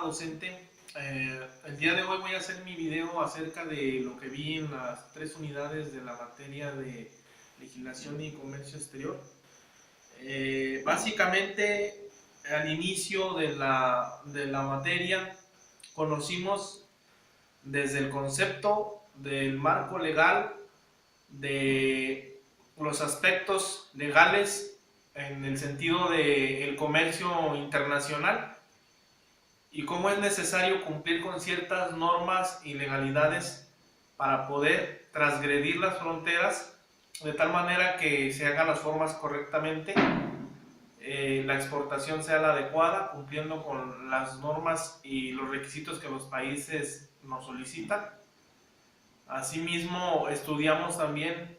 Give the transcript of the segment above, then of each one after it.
docente. El día de hoy voy a hacer mi video acerca de lo que vi en las 3 unidades de la materia de legislación y comercio exterior. Básicamente, al inicio de la materia, conocimos desde el concepto del marco legal, de los aspectos legales en el sentido del comercio internacional y cómo es necesario cumplir con ciertas normas y legalidades para poder transgredir las fronteras de tal manera que se hagan las formas correctamente, la exportación sea la adecuada, cumpliendo con las normas y los requisitos que los países nos solicitan. Asimismo, estudiamos también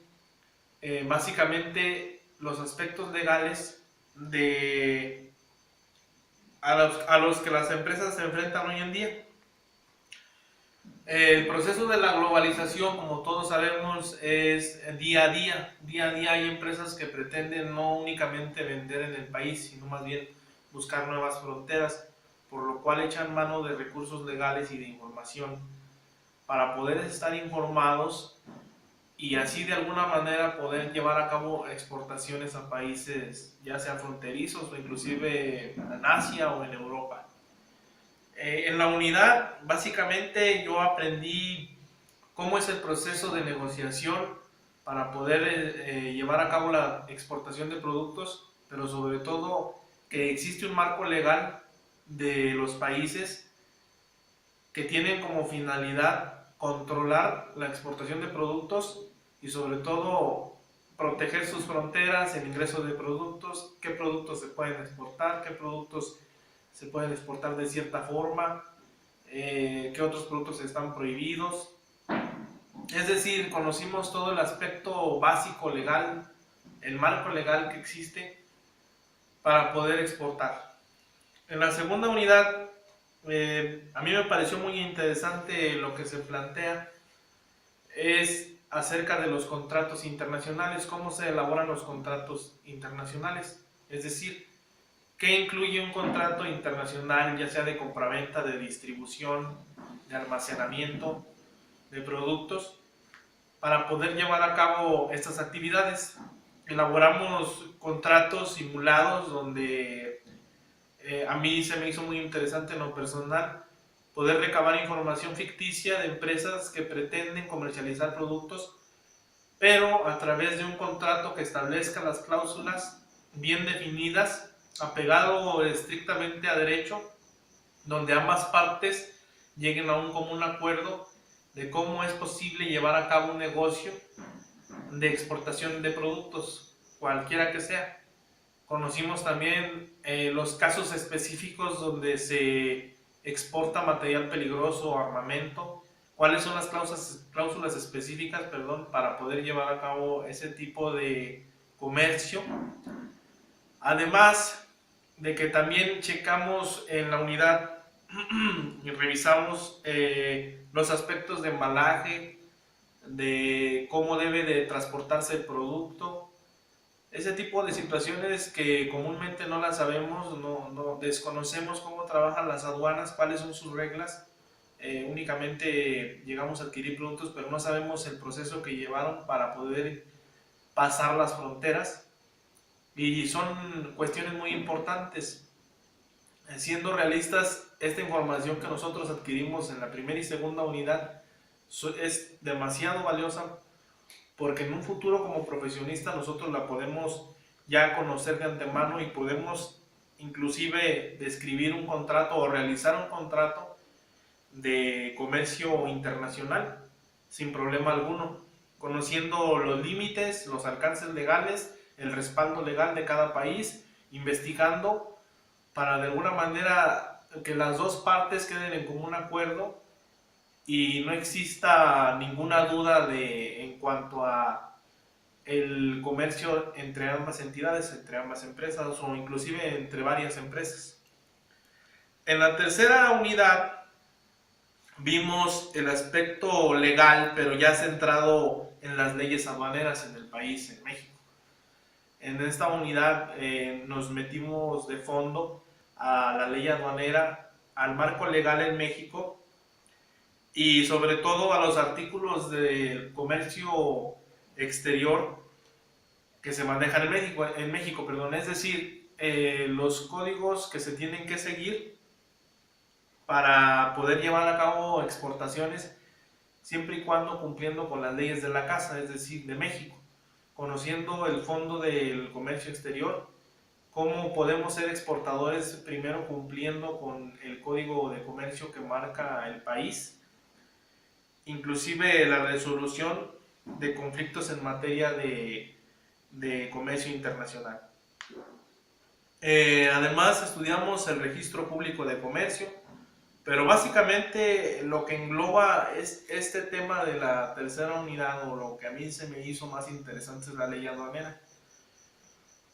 básicamente los aspectos legales a los que las empresas se enfrentan hoy en día. El proceso de la globalización, como todos sabemos, es día a día. Día a día hay empresas que pretenden no únicamente vender en el país, sino más bien buscar nuevas fronteras, por lo cual echan mano de recursos legales y de información para poder estar informados y así de alguna manera poder llevar a cabo exportaciones a países ya sean fronterizos o inclusive en Asia o en Europa. En la unidad básicamente yo aprendí cómo es el proceso de negociación para poder llevar a cabo la exportación de productos, pero sobre todo que existe un marco legal de los países que tienen como finalidad controlar la exportación de productos y sobre todo proteger sus fronteras, el ingreso de productos, qué productos se pueden exportar, qué productos se pueden exportar de cierta forma, qué otros productos están prohibidos. Es decir, conocimos todo el aspecto básico legal, el marco legal que existe para poder exportar. En la segunda unidad, a mí me pareció muy interesante lo que se plantea, es acerca de los contratos internacionales, cómo se elaboran los contratos internacionales, es decir, qué incluye un contrato internacional, ya sea de compraventa, de distribución, de almacenamiento de productos, para poder llevar a cabo estas actividades. Elaboramos contratos simulados donde a mí se me hizo muy interesante en lo personal poder recabar información ficticia de empresas que pretenden comercializar productos, pero a través de un contrato que establezca las cláusulas bien definidas, apegado estrictamente a derecho, donde ambas partes lleguen a un común acuerdo de cómo es posible llevar a cabo un negocio de exportación de productos, cualquiera que sea. Conocimos también los casos específicos donde se exporta material peligroso o armamento, cuáles son las cláusulas específicas, para poder llevar a cabo ese tipo de comercio. Además de que también checamos en la unidad y revisamos los aspectos de embalaje, de cómo debe de transportarse el producto, ese tipo de situaciones que comúnmente no las sabemos, no desconocemos cómo trabajan las aduanas, cuáles son sus reglas. Únicamente llegamos a adquirir productos, pero no sabemos el proceso que llevaron para poder pasar las fronteras. Y son cuestiones muy importantes. Siendo realistas, esta información que nosotros adquirimos en la primera y segunda unidad es demasiado valiosa, porque en un futuro como profesionista nosotros la podemos ya conocer de antemano y podemos inclusive describir un contrato o realizar un contrato de comercio internacional sin problema alguno, conociendo los límites, los alcances legales, el respaldo legal de cada país, investigando para de alguna manera que las dos partes queden en común acuerdo y no exista ninguna duda en cuanto a el comercio entre ambas entidades, entre ambas empresas o inclusive entre varias empresas. En la tercera unidad vimos el aspecto legal, pero ya centrado en las leyes aduaneras en el país, en México. En esta unidad nos metimos de fondo a la ley aduanera al marco legal en México y sobre todo a los artículos del comercio exterior que se manejan en México, perdón. Es decir, los códigos que se tienen que seguir para poder llevar a cabo exportaciones, siempre y cuando cumpliendo con las leyes de la casa, es decir, de México, conociendo el fondo del comercio exterior, cómo podemos ser exportadores primero cumpliendo con el código de comercio que marca el país, inclusive la resolución de conflictos en materia de comercio internacional. Además estudiamos el registro público de comercio, pero básicamente lo que engloba es este tema de la tercera unidad, o lo que a mí se me hizo más interesante, es la ley aduanera.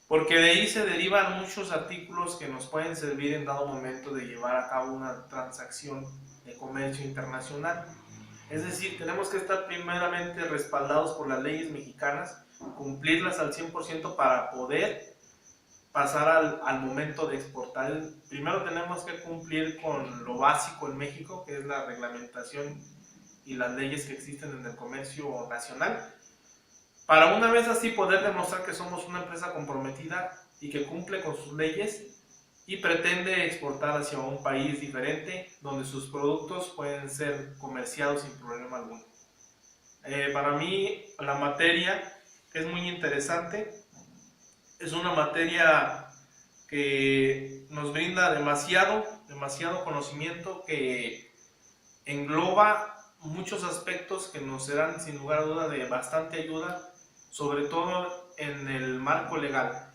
Porque de ahí se derivan muchos artículos que nos pueden servir en dado momento de llevar a cabo una transacción de comercio internacional. Es decir, tenemos que estar primeramente respaldados por las leyes mexicanas, cumplirlas al 100% para poder pasar al momento de exportar. Primero tenemos que cumplir con lo básico en México, que es la reglamentación y las leyes que existen en el comercio nacional, para una vez así poder demostrar que somos una empresa comprometida y que cumple con sus leyes y pretende exportar hacia un país diferente donde sus productos pueden ser comerciados sin problema alguno. Para mí la materia es muy interesante, es una materia que nos brinda demasiado conocimiento, que engloba muchos aspectos que nos serán sin lugar a duda de bastante ayuda, sobre todo en el marco legal,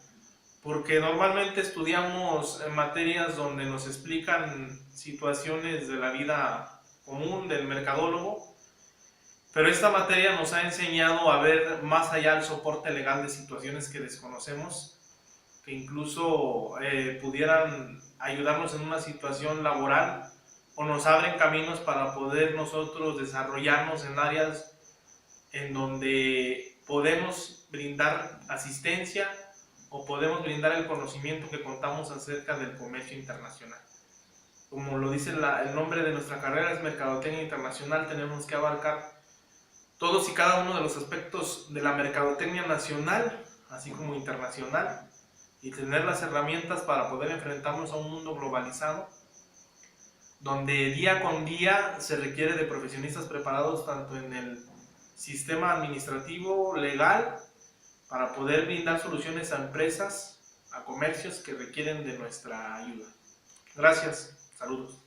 porque normalmente estudiamos materias donde nos explican situaciones de la vida común del mercadólogo, pero esta materia nos ha enseñado a ver más allá del soporte legal de situaciones que desconocemos, que incluso pudieran ayudarnos en una situación laboral, o nos abren caminos para poder nosotros desarrollarnos en áreas en donde podemos brindar asistencia o podemos brindar el conocimiento que contamos acerca del comercio internacional. Como lo dice el nombre de nuestra carrera, es Mercadotecnia Internacional. Tenemos que abarcar todos y cada uno de los aspectos de la mercadotecnia nacional, así como internacional, y tener las herramientas para poder enfrentarnos a un mundo globalizado, donde día con día se requiere de profesionistas preparados tanto en el sistema administrativo, legal, para poder brindar soluciones a empresas, a comercios que requieren de nuestra ayuda. Gracias, saludos.